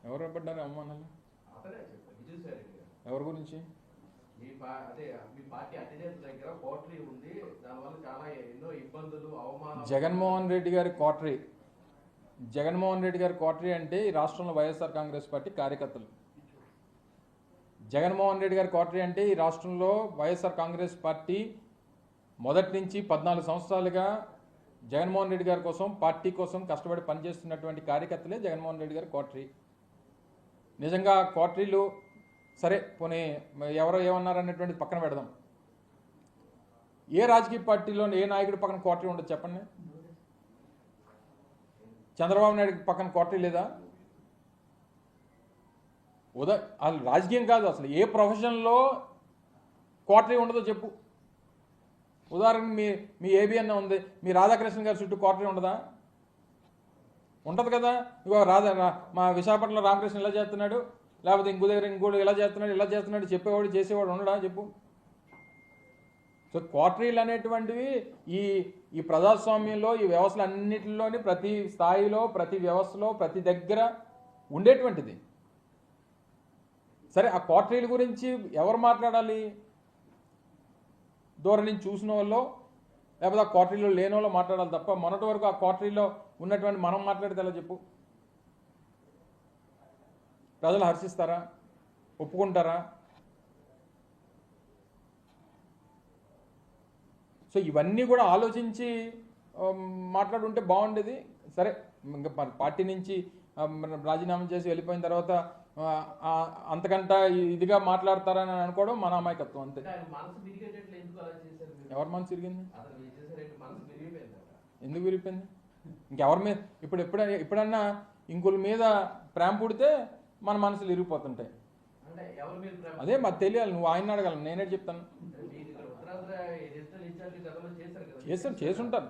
ఎవరు పడ్డారు అవమానాలు? ఎవరి గురించి? జగన్మోహన్ రెడ్డి గారి క్వార్టరీ. జగన్మోహన్ రెడ్డి గారి క్వార్టరీ అంటే ఈ రాష్ట్రంలో వైఎస్ఆర్ కాంగ్రెస్ పార్టీ కార్యకర్తలు. జగన్మోహన్ రెడ్డి గారి క్వార్టరీ అంటే ఈ రాష్ట్రంలో వైఎస్ఆర్ కాంగ్రెస్ పార్టీ మొదటి నుంచి 14 సంవత్సరాలుగా జగన్మోహన్ రెడ్డి గారి కోసం, పార్టీ కోసం కష్టపడి పనిచేస్తున్నటువంటి కార్యకర్తలే జగన్మోహన్ రెడ్డి గారి క్వార్టరీ. నిజంగా క్వార్టరీలు సరే పోనీ ఎవరో ఏమన్నారనేటువంటిది పక్కన పెడదాం. ఏ రాజకీయ పార్టీలో ఏ నాయకుడి పక్కన క్వార్టరీ ఉండదు చెప్పండి? చంద్రబాబు నాయుడు పక్కన క్వార్టరీ లేదా? అది రాజకీయం కాదు, అసలు ఏ ప్రొఫెషన్లో క్వార్టరీ ఉండదో చెప్పు. ఉదాహరణకు మీ ఏబిఎన్ ఉంది, మీ రాధాకృష్ణ గారి చుట్టూ క్వార్టరీ ఉండదా? ఉంటుంది కదా. ఇగో మా విశాఖపట్నంలో రామకృష్ణ ఇలా చేస్తున్నాడు, లేకపోతే ఇంకో దగ్గర ఇంకోటి ఇలా చేస్తున్నాడు చెప్పేవాడు చేసేవాడు ఉండడా చెప్పు. సో క్వార్టరీలు అనేటువంటివి ఈ ప్రజాస్వామ్యంలో, ఈ వ్యవస్థలు అన్నింటిలోని ప్రతి స్థాయిలో, ప్రతి వ్యవస్థలో, ప్రతి దగ్గర ఉండేటువంటిది. సరే, ఆ క్వార్టరీల గురించి ఎవరు మాట్లాడాలి? దూరం నుంచి చూసిన వాళ్ళు, లేకపోతే ఆ క్వార్టరీలో లేని వాళ్ళు మాట్లాడాలి తప్ప మొన్నటి వరకు ఆ క్వార్టరీలో ఉన్నటువంటి మనం మాట్లాడితే ఎలా చెప్పు? ప్రజలు హర్షిస్తారా? ఒప్పుకుంటారా? సో ఇవన్నీ కూడా ఆలోచించి మాట్లాడుంటే బాగుండేది. సరే, ఇంకా పార్టీ నుంచి రాజీనామా చేసి వెళ్ళిపోయిన తర్వాత అంతకంటే ఇదిగా మాట్లాడతారని అనుకోవడం మన అమాయకత్వం అంతే. ఎవరి మనసు తిరిగింది? ఎందుకు విరిగిపోయింది? ఇంకెవరి మీద ఎప్పుడన్నా ఇంకొల మీద ప్రేమ పుడితే మన మనసులు ఇరిగిపోతుంటాయి. అదే మాకు తెలియాలి. నువ్వు ఆయన అడగాలి, నేనే చెప్తాను. చేసుంటారు.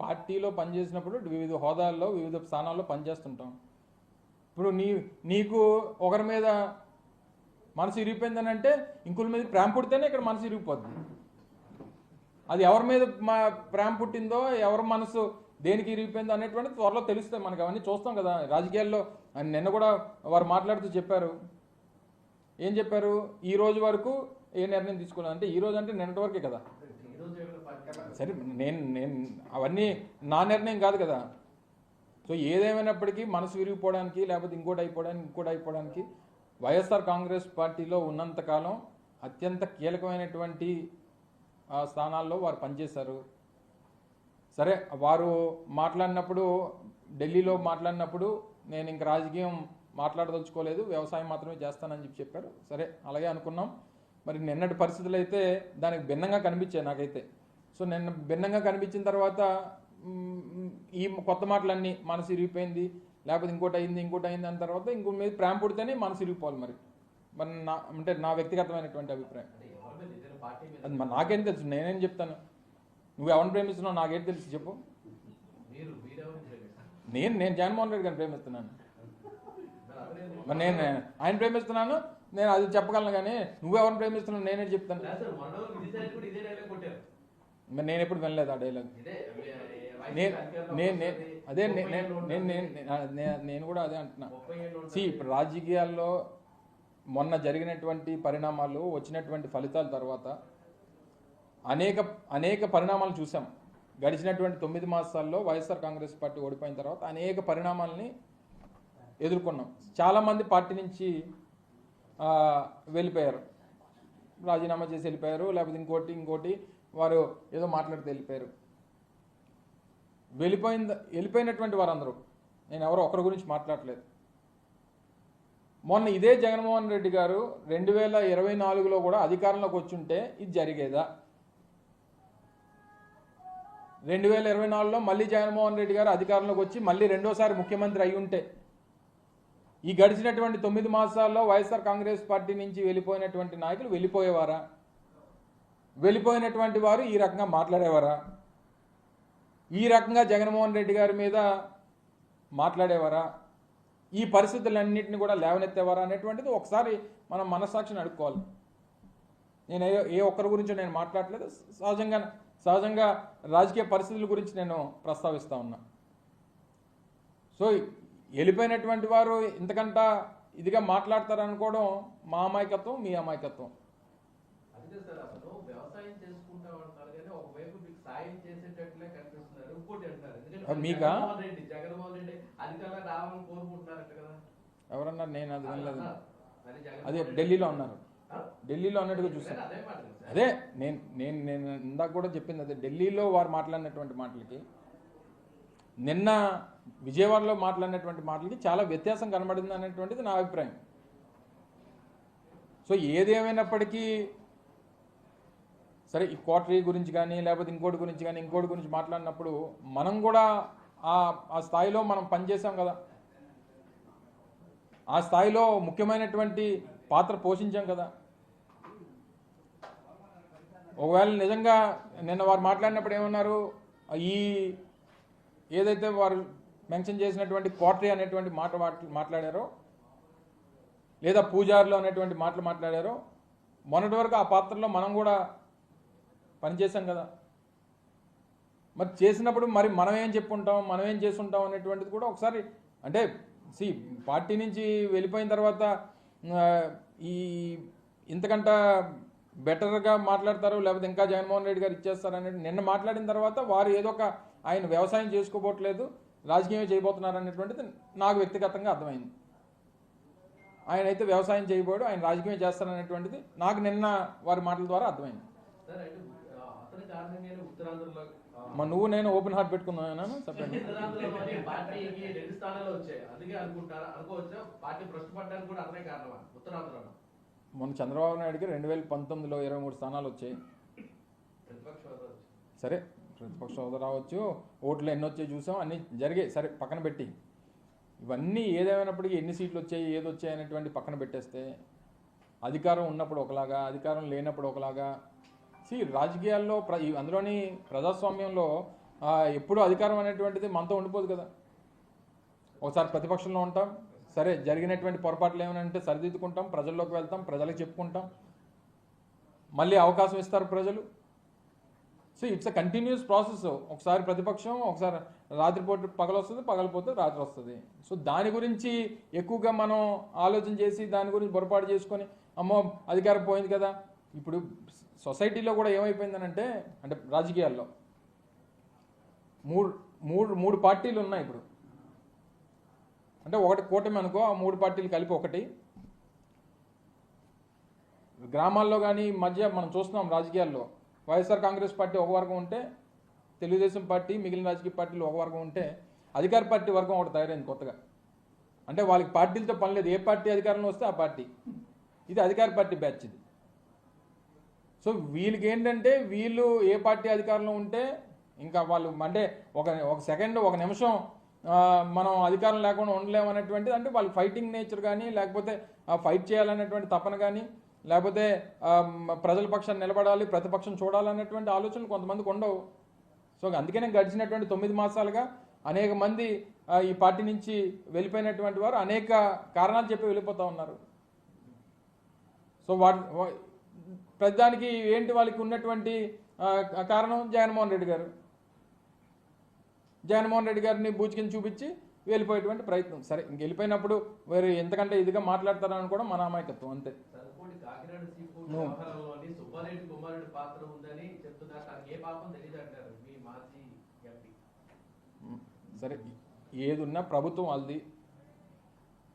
పార్టీలో పనిచేసినప్పుడు వివిధ హోదాల్లో, వివిధ స్థానాల్లో పనిచేస్తుంటాం. ఇప్పుడు నీకు ఒకరి మీద మనసు ఇరిగిపోయిందని అంటే ఇంకొల మీద ప్రేమ పుడితేనే ఇక్కడ మనసు ఇరిగిపోద్ది. అది ఎవరి మీద ప్రేమ పుట్టిందో, ఎవరి మనసు దేనికి ఇరిగిపోయిందో అనేటువంటి త్వరలో తెలుస్తాయి మనకి. అవన్నీ చూస్తాం కదా రాజకీయాల్లో. నిన్న కూడా వారు మాట్లాడుతూ చెప్పారు. ఏం చెప్పారు? ఈ రోజు వరకు ఏ నిర్ణయం తీసుకోలేదు అంటే, ఈ రోజు అంటే నిన్నటి వరకే కదా. సరే, నేను అవన్నీ నా నిర్ణయం కాదు కదా. సో ఏదేమైనప్పటికీ మనసు విరిగిపోవడానికి, లేకపోతే ఇంకోటి అయిపోవడానికి వైఎస్ఆర్ కాంగ్రెస్ పార్టీలో ఉన్నంతకాలం అత్యంత కీలకమైనటువంటి స్థానాల్లో వారు పనిచేశారు. సరే, వారు మాట్లాడినప్పుడు, ఢిల్లీలో మాట్లాడినప్పుడు నేను ఇంక రాజకీయం మాట్లాడదలుచుకోలేదు, వ్యవసాయం మాత్రమే చేస్తానని చెప్పారు. సరే, అలాగే అనుకున్నాం. మరి నిన్నటి పరిస్థితులు అయితే దానికి భిన్నంగా కనిపించాయి నాకైతే. సో నిన్న భిన్నంగా కనిపించిన తర్వాత ఈ కొత్త మాటలన్నీ మనసు ఇరిగిపోయింది, లేకపోతే ఇంకోటి అయింది అన్న తర్వాత ఇంకో మీద ప్రేమ పుడితేనే మనసు ఇరిగిపోవాలి. మరి అంటే నా వ్యక్తిగతమైనటువంటి అభిప్రాయం. అది మరి నాకేం తెలుసు? నేనేం చెప్తాను? నువ్వు ఎవరిని ప్రేమిస్తున్నావు నాకేం తెలుసు చెప్పు? నేను జగన్మోహన్ రెడ్డి గారిని ప్రేమిస్తున్నాను. మరి నేను ఆయన ప్రేమిస్తున్నాను, నేను అది చెప్పగలను. కానీ నువ్వెవరిని ప్రేమిస్తున్నావు నేనే చెప్తాను. మరి నేను ఎప్పుడు వినలేదు ఆ డైలాగ్. నేను కూడా అదే అంటున్నా. ఇప్పుడు రాజకీయాల్లో మొన్న జరిగినటువంటి పరిణామాలు, వచ్చినటువంటి ఫలితాల తర్వాత అనేక పరిణామాలు చూసాం. గడిచినటువంటి 9 మాసాల్లో వైఎస్ఆర్ కాంగ్రెస్ పార్టీ ఓడిపోయిన తర్వాత అనేక పరిణామాలని ఎదుర్కొన్నాం. చాలామంది పార్టీ నుంచి వెళ్ళిపోయారు, రాజీనామా చేసి వెళ్ళిపోయారు, లేకపోతే ఇంకోటి వారు ఏదో మాట్లాడితే వెళ్ళిపోయారు. వెళ్ళిపోయినటువంటి వారందరూ, నేను ఎవరో ఒకరి గురించి మాట్లాడలేదు. మొన్న ఇదే జగన్మోహన్ రెడ్డి గారు 2024లో కూడా అధికారంలోకి వచ్చుంటే ఇది జరిగేదా? 2024లో మళ్ళీ జగన్మోహన్ రెడ్డి గారు అధికారంలోకి వచ్చి మళ్ళీ రెండోసారి ముఖ్యమంత్రి అయి ఉంటే ఈ గడిచినటువంటి 9 మాసాల్లో వైఎస్ఆర్ కాంగ్రెస్ పార్టీ నుంచి వెళ్ళిపోయినటువంటి నాయకులు వెళ్ళిపోయేవారా? వెళ్ళిపోయినటువంటి వారు ఈ రకంగా మాట్లాడేవారా? ఈ రకంగా జగన్మోహన్ రెడ్డి గారి మీద మాట్లాడేవారా? ఈ పరిస్థితులన్నింటినీ కూడా లేవనెత్తేవారా అనేటువంటిది ఒకసారి మనం మనస్సాక్షిని అడుక్కోవాలి. నేను ఏ ఒక్కరి గురించో నేను మాట్లాడలేదు. సహజంగా రాజకీయ పరిస్థితుల గురించి నేను ప్రస్తావిస్తూ ఉన్నా. సో వెళ్ళిపోయినటువంటి వారు ఇంతకంటా ఇదిగా మాట్లాడతారనుకోవడం మా అమాయకత్వం, మీ అమాయకత్వం. అందుకే సార్ అసలు వ్యవసాయం చేసుకుంటా ఉంటారు కానీ ఒకవైపు మీకు సాయం చేసేటట్లే కనిపిస్తున్నారు. ఇంకోటి అంటారు ఎందుకంటే మీకా జగన్మోహన్ రెడ్డి అధికారంలో రావాలని కోరుకుంటున్నారట కదా. ఎవరన్నారు? నేను అది వినలేదు. అది అదే ఢిల్లీలో ఉన్నారు, ఢిల్లీలో అన్నట్టుగా చూస్తాను. అదే మాట కదా సార్. అదే నేను ఇందాక కూడా చెప్పింది అదే. ఢిల్లీలో వారు మాట్లాడినటువంటి మాటలకి నిన్న విజయవాడలో మాట్లాడినటువంటి మాటలకి చాలా వ్యత్యాసం కనబడింది అనేటువంటిది నా అభిప్రాయం. సో ఏదేమైనప్పటికీ సరే, ఈ క్వార్టరీ గురించి కానీ లేకపోతే ఇంకోటి గురించి మాట్లాడినప్పుడు మనం కూడా ఆ స్థాయిలో మనం పనిచేసాం కదా, ఆ స్థాయిలో ముఖ్యమైనటువంటి పాత్ర పోషించాం కదా. ఒకవేళ నిజంగా నిన్న వారు మాట్లాడినప్పుడు ఏమన్నారు, ఈ ఏదైతే వారు మెన్షన్ చేసినటువంటి క్వార్టరీ అనేటువంటి మాట మాట్లాడారో లేదా పూజారులు అనేటువంటి మాటలు మాట్లాడారో, మొన్నటి వరకు ఆ పాత్రలో మనం కూడా పనిచేసాం కదా. మరి చేసినప్పుడు మరి మనం ఏం చెప్పుంటాం, మనం ఏం చేస్తుంటాం అనేటువంటిది కూడా ఒకసారి అంటే పార్టీ నుంచి వెళ్ళిపోయిన తర్వాత ఈ ఇంతకంట బెటర్గా మాట్లాడతారు లేకపోతే ఇంకా జగన్మోహన్ రెడ్డి గారు ఇచ్చేస్తారు అనేది నిన్న మాట్లాడిన తర్వాత వారు ఏదో ఒక ఆయన వ్యవసాయం చేసుకోబోట్లేదు, రాజకీయం చేయబోతున్నారు అనేటువంటిది నాకు వ్యక్తిగతంగా అర్థమైంది. ఆయన అయితే వ్యవసాయం చేయబోడు, ఆయన రాజకీయం చేస్తారనేటువంటిది నాకు నిన్న వారి మాటల ద్వారా అర్థమైంది. నువ్వు నేను ఓపెన్ హార్ట్ పెట్టుకున్నాను చెప్పండి. మొన్న చంద్రబాబు నాయుడుకి 2019లో 23 స్థానాలు వచ్చాయి. సరే, ప్రతిపక్ష హోదా రావచ్చు, ఓట్లు ఎన్ని వచ్చాయి చూసాం, అన్నీ జరిగాయి. సరే పక్కన పెట్టి ఇవన్నీ ఏదేమైనప్పటికీ ఎన్ని సీట్లు వచ్చాయి ఏది వచ్చాయి అనేటువంటి పక్కన పెట్టేస్తే అధికారం ఉన్నప్పుడు ఒకలాగా, అధికారం లేనప్పుడు ఒకలాగా. రాజకీయాల్లో అందులోని ప్రజాస్వామ్యంలో ఎప్పుడూ అధికారం అనేటువంటిది మనతో ఉండిపోదు కదా. ఒకసారి ప్రతిపక్షంలో ఉంటాం, సరే జరిగినటువంటి పొరపాట్లు ఏమైనా అంటే సరిదిద్దుకుంటాం, ప్రజల్లోకి వెళ్తాం, ప్రజలకు చెప్పుకుంటాం, మళ్ళీ అవకాశం ఇస్తారు ప్రజలు. It's a continuous process. ఒకసారి ప్రతిపక్షం, ఒకసారి రాత్రిపూట పగలొస్తుంది, పగలిపోతే రాత్రి వస్తుంది. దాని గురించి ఎక్కువగా మనం ఆలోచన చేసి దాని గురించి పొరపాటు చేసుకొని అమ్మో అధికారం పోయింది కదా. ఇప్పుడు సొసైటీలో కూడా ఏమైపోయిందనంటే, అంటే రాజకీయాల్లో మూడు పార్టీలు ఉన్నాయి ఇప్పుడు. అంటే ఒకటి కూటమి అనుకో, ఆ 3 పార్టీలు కలిపి ఒకటి. గ్రామాల్లో కానీ మధ్య మనం చూస్తున్నాం రాజకీయాల్లో వైఎస్ఆర్ కాంగ్రెస్ పార్టీ ఒక వర్గం ఉంటే, తెలుగుదేశం పార్టీ మిగిలిన రాజకీయ పార్టీలు ఒక వర్గం ఉంటే, అధికార పార్టీ వర్గం ఒకటి తయారైంది కొత్తగా. అంటే వాళ్ళకి పార్టీలతో పని లేదు, ఏ పార్టీ అధికారంలో వస్తే ఆ పార్టీ. ఇది అధికార పార్టీ బ్యాచ్ ఇది. వీళ్ళకి ఏంటంటే వీళ్ళు ఏ పార్టీ అధికారంలో ఉంటే ఇంకా వాళ్ళు అంటే ఒక సెకండ్, ఒక నిమిషం మనం అధికారం లేకుండా ఉండలేమనేటువంటిది. అంటే వాళ్ళకి ఫైటింగ్ నేచర్ కానీ లేకపోతే ఫైట్ చేయాలనేటువంటి తపన కానీ లేకపోతే ప్రజల పక్షాన్ని నిలబడాలి, ప్రతిపక్షం చూడాలనేటువంటి ఆలోచనలు కొంతమందికి ఉండవు. అందుకనే గడిచినటువంటి 9 మాసాలుగా అనేక మంది ఈ పార్టీ నుంచి వెళ్ళిపోయినటువంటి వారు అనేక కారణాలు చెప్పి వెళ్ళిపోతూ ఉన్నారు. ప్రతిదానికి ఏంటి వాళ్ళకి ఉన్నటువంటి కారణం జగన్మోహన్ రెడ్డి గారు. జగన్మోహన్ రెడ్డి గారిని బూచికిని చూపించి వెళ్ళిపోయేటువంటి ప్రయత్నం. సరే, ఇంక వెళ్ళిపోయినప్పుడు వేరే ఎంతకంటే ఇదిగా మాట్లాడతారని కూడా మన అమాయకత్వం అంతే. సరే, ఏది ఉన్నా ప్రభుత్వం వాళ్ళది.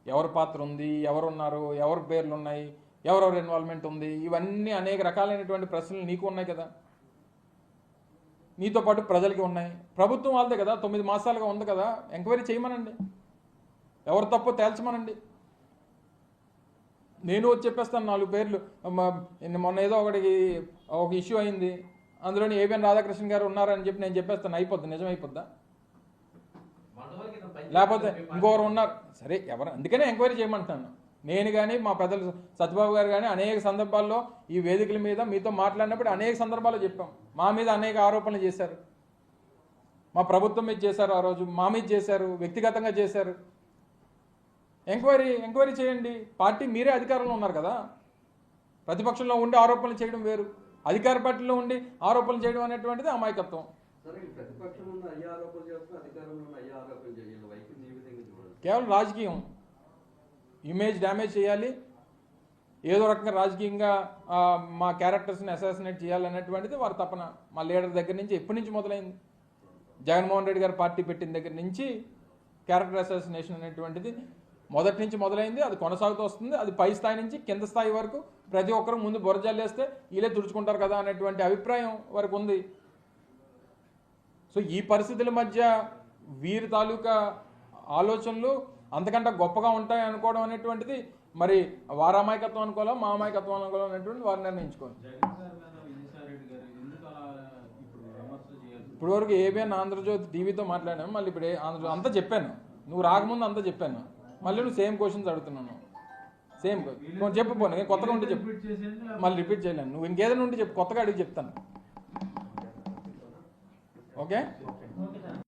ఎవరి పాత్ర ఉంది, ఎవరున్నారు, ఎవరి పేర్లు ఉన్నాయి, ఎవరెవరు ఇన్వాల్వ్మెంట్ ఉంది, ఇవన్నీ అనేక రకాలైనటువంటి ప్రశ్నలు నీకు ఉన్నాయి కదా, నీతో పాటు ప్రజలకి ఉన్నాయి. ప్రభుత్వం వాళ్ళదే కదా, 9 మాసాలుగా ఉంది కదా, ఎంక్వైరీ చేయమనండి, ఎవరు తప్పో తేల్చమనండి. నేను వచ్చి చెప్పేస్తాను 4 పేర్లు. మొన్న ఏదో ఒక ఇష్యూ అయింది, అందులోని ఏబిఎన్ రాధాకృష్ణ గారు ఉన్నారని చెప్పి నేను చెప్పేస్తాను, అయిపోద్ది, నిజం అయిపోద్దా? లేకపోతే ఇంకొకరు ఉన్నారు, సరే ఎవరు, అందుకనే ఎంక్వైరీ చేయమంటున్నాను. నేను కానీ మా పెద్దలు సత్యబాబు గారు కానీ అనేక సందర్భాల్లో ఈ వేదికల మీద మీతో మాట్లాడినప్పుడు అనేక సందర్భాల్లో చెప్పాం. మా మీద అనేక ఆరోపణలు చేశారు, మా ప్రభుత్వం మీద చేశారు, ఆ రోజు మా మీద చేశారు, వ్యక్తిగతంగా చేశారు. ఎంక్వైరీ చేయండి. పార్టీ మీరే అధికారంలో ఉన్నారు కదా, ప్రతిపక్షంలో ఉండి ఆరోపణలు చేయడం వేరు, అధికార పార్టీలో ఉండి ఆరోపణలు చేయడం అనేటువంటిది అమాయకత్వం. కేవలం రాజకీయం. ఇమేజ్ డ్యామేజ్ చేయాలి, ఏదో రకంగా రాజకీయంగా మా క్యారెక్టర్స్ని అసాసినేట్ చేయాలనేటువంటిది వారి తపన. మా లీడర్ దగ్గర నుంచి ఎప్పటి నుంచి మొదలైంది, జగన్మోహన్ రెడ్డి గారు పార్టీ పెట్టిన దగ్గర నుంచి క్యారెక్టర్ అసాసినేషన్ అనేటువంటిది మొదటి నుంచి మొదలైంది, అది కొనసాగుతూ వస్తుంది. అది పై స్థాయి నుంచి కింద స్థాయి వరకు ప్రతి ఒక్కరు ముందు బొరజల్లేస్తే వీళ్ళే తుడుచుకుంటారు కదా అనేటువంటి అభిప్రాయం వరకు ఉంది. సో ఈ పరిస్థితుల మధ్య వీరి తాలూకా ఆలోచనలు అంతకంటే గొప్పగా ఉంటాయి అనుకోవడం అనేటువంటిది మరి వారి అమాయకత్వం అనుకోవాలో మా అమాయకత్వం అనుకోవాలో అనేటువంటి వారు నిర్ణయించుకోవాలి. ఇప్పుడు వరకు ఏబిఎన్ ఆంధ్రజ్యోతి టీవీతో మాట్లాడాను, మళ్ళీ ఇప్పుడు ఆంధ్రజ్యోతి అంతా చెప్పాను, నువ్వు రాకముందు అంతా చెప్పాను, మళ్ళీ నువ్వు సేమ్ క్వశ్చన్స్ అడుగుతున్నాను. సేమ్ చెప్పు, కొత్తగా ఉంటే చెప్పు, మళ్ళీ రిపీట్ చేయలేను. నువ్వు ఇంకేదైనా ఉంటే చెప్పు, కొత్తగా అడిగి చెప్తాను. ఓకే.